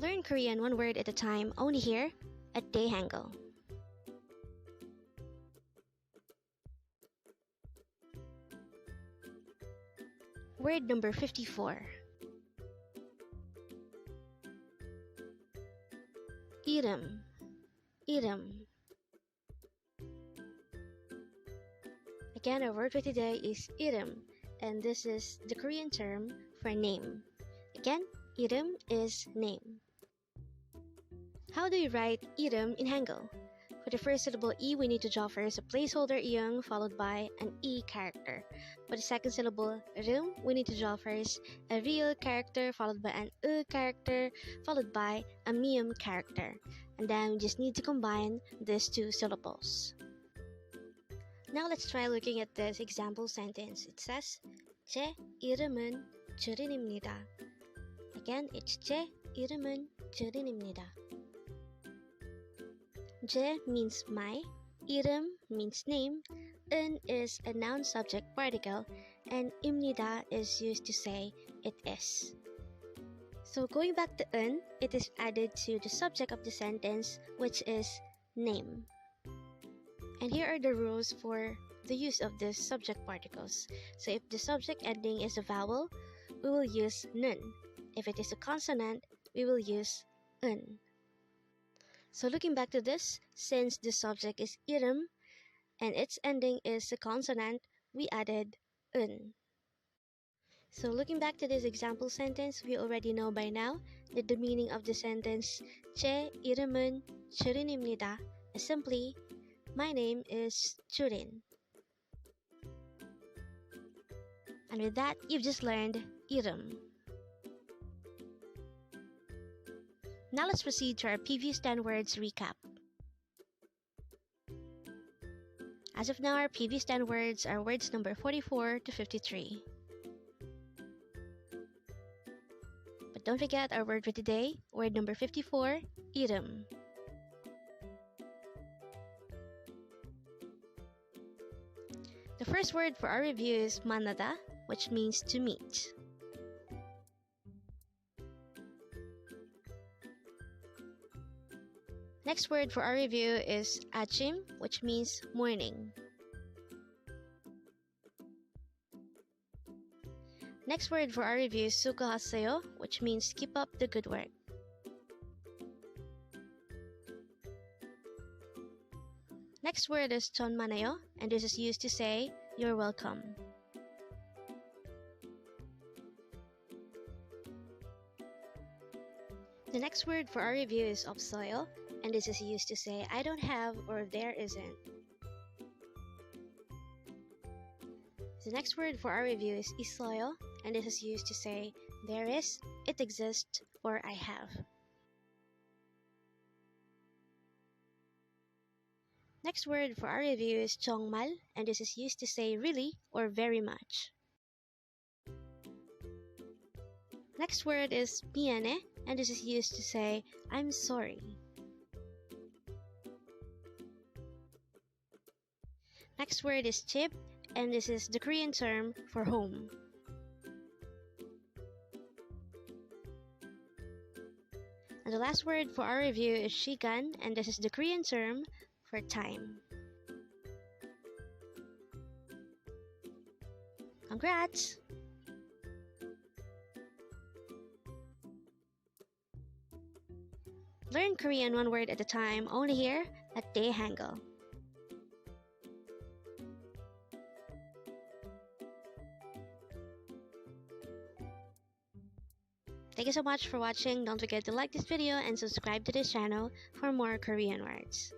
Learn Korean one word at a time only here at Dae-Hangul. Word number 54. IREUM. IREUM. Again, our word for today is IREUM, and this is the Korean term for name. Again, IREUM is name. How do you write IREUM in Hangul? For the first syllable E, we need to draw first a placeholder iyung followed by an E character. For the second syllable reum, we need to draw first a real character followed by an U character followed by a mium character. And then we just need to combine these two syllables. Now let's try looking at this example sentence. It says, 제 이름은 주린입니다. Again, it's 제 이름은 주린입니다. 제 means my, 이름 means name, 은 is a noun subject particle, and 입니다 is used to say it is. So going back to 은, it is added to the subject of the sentence, which is name. And here are the rules for the use of these subject particles. So if the subject ending is a vowel, we will use nun. If it is a consonant, we will use 은. So looking back to this, since the subject is IREUM and its ending is a consonant, we added 은. So looking back to this example sentence, we already know by now that the meaning of the sentence 제 이름은 주린입니다 is simply my name is Jurin. And with that, you've just learned IREUM. Now let's proceed to our previous 10 words recap. As of now, our previous 10 words are words number 44 to 53. But don't forget our word for today, word number 54, IREUM. The first word for our review is 만나다, which means to meet. Next word for our review is 아침, which means morning. Next word for our review is 수고하세요, which means keep up the good work. Next word is 천만에요, and this is used to say you're welcome. The next word for our review is 없어요, and this is used to say I don't have or there isn't. The next word for our review is 있어요, and this is used to say there is, it exists, or I have. Next word for our review is 정말, and this is used to say really or very much. Next word is 미안해, and this is used to say I'm sorry. Next word is 집, and this is the Korean term for home. And the last word for our review is 시간, and this is the Korean term for time. Congrats! Learn Korean one word at a time only here at Dae-Hangul. Thank you so much for watching. Don't forget to like this video and subscribe to this channel for more Korean words.